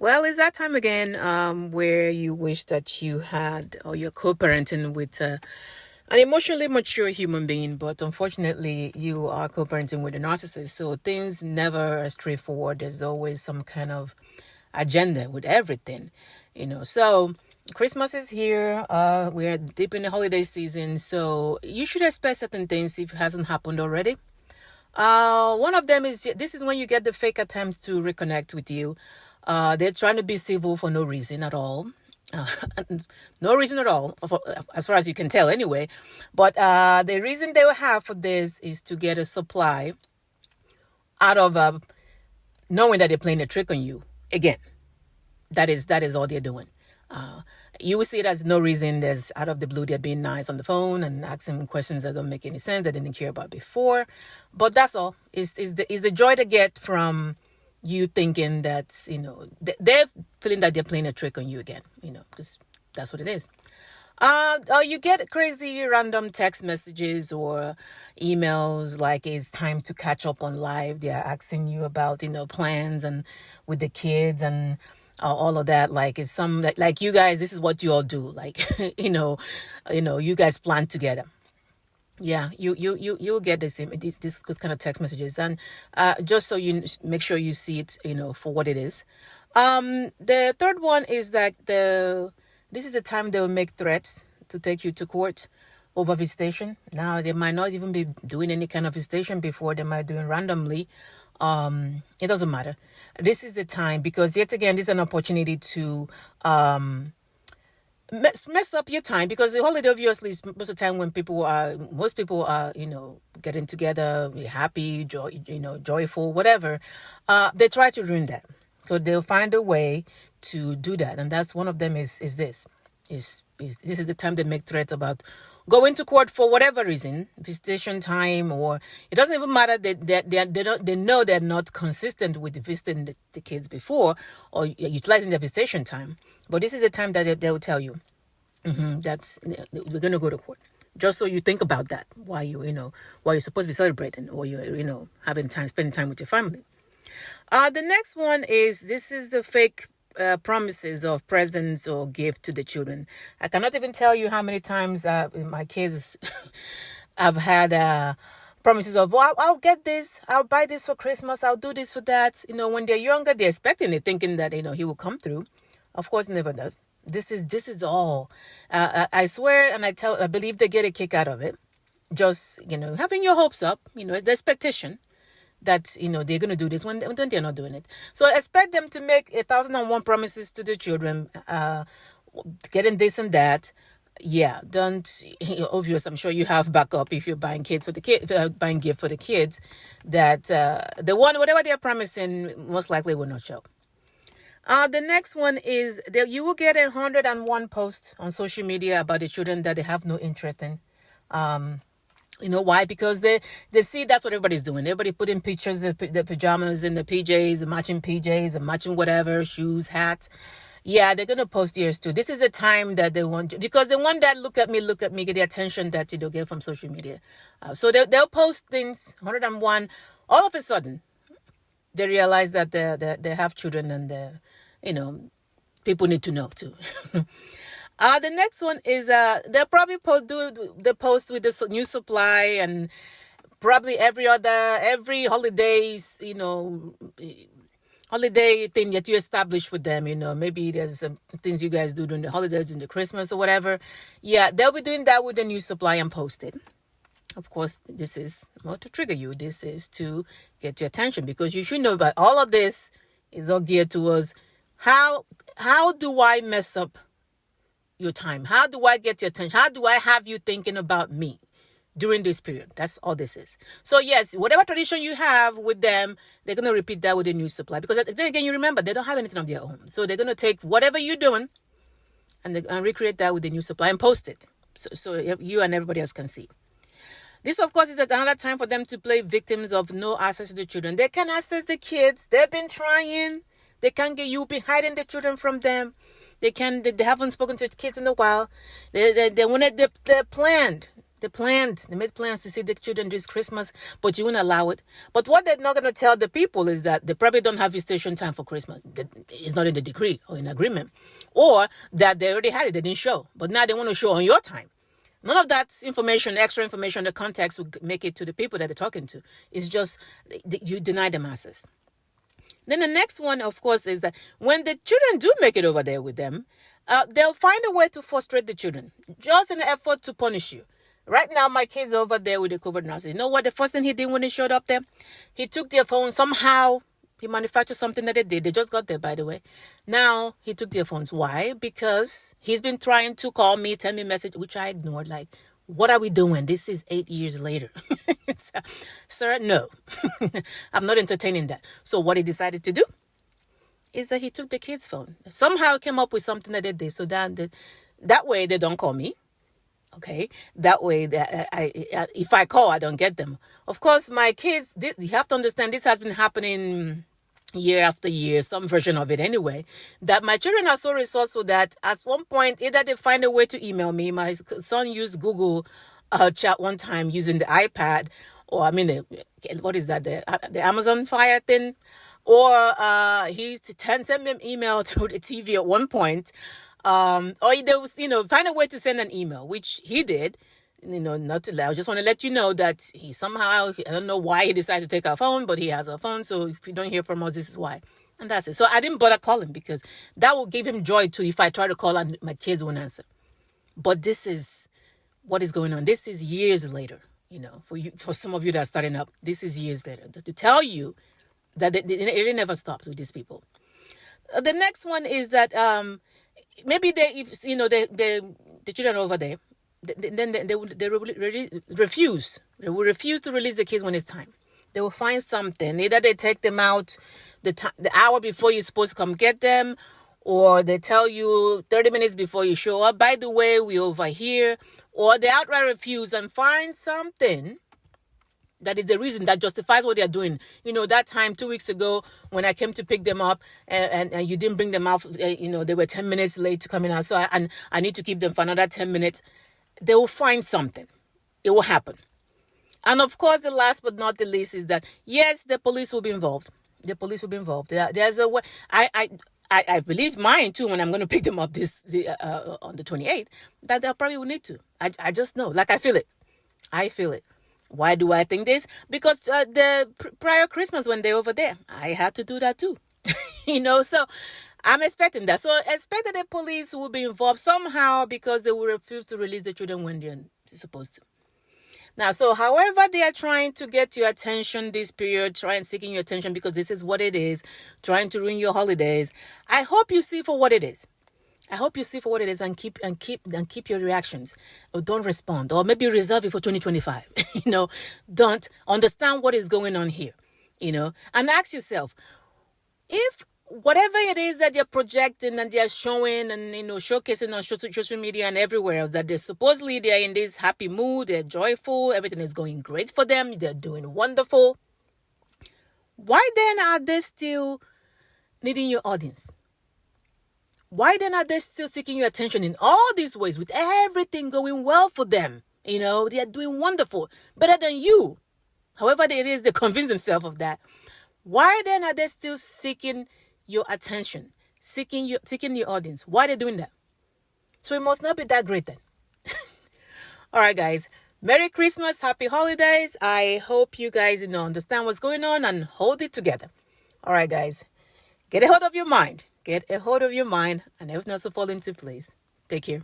Well, it's that time again where you wish that you had or you're co-parenting with an emotionally mature human being, but unfortunately you are co-parenting with a narcissist. So things never are straightforward. There's always some kind of agenda with everything, So Christmas is here. We're deep in the holiday season, so you should expect certain things if it hasn't happened already. One of them is this is when you get the fake attempts to reconnect with you. They're trying to be civil for no reason at all. Uh, no reason at all, as far as you can tell, anyway. But the reason they will have for this is to get a supply out of knowing that they're playing a trick on you. Again, that is all they're doing. You will see it as no reason. There's out of the blue, they're being nice on the phone and asking questions that don't make any sense that they didn't care about before. But that's all. Is the joy they get from you thinking that, they're feeling that they're playing a trick on you again, because that's what it is. You get crazy random text messages or emails like it's time to catch up on live. They're asking you about, plans and with the kids and all of that. Like it's some like you guys, this is what you all do. Like, you guys plan together. Yeah, you'll get this kind of text messages, and just so you make sure you see it, for what it is. The third one is that this is the time they'll make threats to take you to court over visitation. Now they might not even be doing any kind of visitation before. They might do it randomly. It doesn't matter. This is the time because yet again, this is an opportunity to mess up your time, because the holiday obviously is most of the time when most people are, getting together, happy, joyful, whatever. They try to ruin that. So they'll find a way to do that. And that's one of them is this. This is the time they make threats about going to court for whatever reason, visitation time, or it doesn't even matter that they know they're not consistent with visiting the kids before or utilizing their visitation time. But this is the time that they will tell you that's we're gonna go to court. Just so you think about that while you're supposed to be celebrating or you're spending time with your family. The next one is this is the fake promises of presents or gift to the children. I cannot even tell you how many times my kids I've had promises of, well, I'll get this, I'll buy this for Christmas, I'll do this for that. When they're younger, they're expecting it, thinking that he will come through. Of course, it never does. This is all. I swear, and I believe they get a kick out of it. Just having your hopes up. The expectation that they're gonna do this when they're not doing it. So expect them to make 1,001 promises to the children, getting this and that. Yeah, don't. Obvious. I'm sure you have backup if you're buying buying gift for the kids. That the one whatever they're promising most likely will not show. The next one is that you will get 101 posts on social media about the children that they have no interest in. Why? Because they see that's what everybody's doing. Everybody putting pictures of the pajamas and the PJs, the matching PJs, and matching whatever, shoes, hats. Yeah, they're going to post theirs too. This is the time that they want, because they want that look at me, get the attention that they'll get from social media. So they'll post things, 101. All of a sudden, they realize that they have children and people need to know too. The next one is they'll probably do the post with the new supply, and probably every holidays, holiday thing that you establish with them. Maybe there's some things you guys do during the holidays, during the Christmas or whatever. Yeah, they'll be doing that with the new supply and post it. Of course, this is not to trigger you. This is to get your attention, because you should know that all of this is all geared towards how do I mess up your time? How do I get your attention? How do I have you thinking about me during this period? That's all this is. So yes, whatever tradition you have with them, they're going to repeat that with a new supply, because then again, you remember, they don't have anything of their own. So they're going to take whatever you're doing and recreate that with a new supply and post it. So you and everybody else can see. This, of course, is another time for them to play victims of no access to the children. They can access the kids. They've been trying. They can't get you. Been hiding the children from them. They haven't spoken to the kids in a while. They planned. They made plans to see the children this Christmas, but you wouldn't allow it. But what they're not going to tell the people is that they probably don't have visitation time for Christmas. It's not in the decree or in agreement. Or that they already had it, they didn't show. But now they want to show on your time. None of that information, extra information, the context will make it to the people that they're talking to. It's just you deny them access. Then the next one, of course, is that when the children do make it over there with them, they'll find a way to frustrate the children, just in an effort to punish you. Right now, my kid's over there with the Covert Narcissist. You know what the first thing he did when he showed up there? He took their phone somehow. He manufactured something that they did. They just got there, by the way. Now, he took their phones. Why? Because he's been trying to call me, tell me a message, which I ignored. Like, what are we doing? This is 8 years later. So, sir, no. I'm not entertaining that. So what he decided to do is that he took the kid's phone. Somehow came up with something that they did. So that way they don't call me. Okay, that way that if I call, I don't get them. Of course, my kids, you have to understand, this has been happening year after year, some version of it anyway, that my children are so resourceful that at one point, either they find a way to email me. My son used Google chat one time using the iPad, or what is that, the Amazon Fire thing, or he sent me an email through the TV at one point. Or there was, find a way to send an email, which he did, not to lie. I just want to let you know that he somehow, I don't know why he decided to take our phone, but he has a phone. So if you don't hear from us, this is why. And that's it. So I didn't bother calling because that will give him joy too if I try to call and my kids won't answer. But this is what is going on. This is years later, for some of you that are starting up, this is years later to tell you that it never stops with these people. The next one is that, maybe the children over there, then they will refuse. They will refuse to release the kids when it's time. They will find something. Either they take them out the hour before you're supposed to come get them, or they tell you 30 minutes before you show up, by the way, we're over here. Or they outright refuse and find something that is the reason that justifies what they're doing. That time 2 weeks ago when I came to pick them up and you didn't bring them out, they were 10 minutes late to coming out. So I need to keep them for another 10 minutes. They will find something. It will happen. And of course, the last but not the least is that, yes, the police will be involved. The police will be involved. There's a way. I believe mine too when I'm going to pick them up on the 28th, that they probably will need to. I just know. Like I feel it. I feel it. Why do I think this? Because the prior Christmas when they're over there, I had to do that too. So I'm expecting that. So expect that the police will be involved somehow because they will refuse to release the children when they're supposed to. Now, so however they are trying to get your attention this period, seeking your attention because this is what it is, trying to ruin your holidays, I hope you see for what it is. I hope you see for what it is and keep your reactions. Or don't respond. Or maybe reserve it for 2025. Don't understand what is going on here. And ask yourself, if whatever it is that they're projecting and they're showing and showcasing on social media and everywhere else, that they're in this happy mood, they're joyful, everything is going great for them, they're doing wonderful, why then are they still needing your audience? Why then are they still seeking your attention in all these ways with everything going well for them? They are doing wonderful, better than you. However it is, they convince themselves of that. Why then are they still seeking your attention, seeking your audience? Why are they doing that? So it must not be that great then. All right, guys. Merry Christmas. Happy holidays. I hope you guys, understand what's going on and hold it together. All right, guys. Get a hold of your mind. Get a hold of your mind and everything else will fall into place. Take care.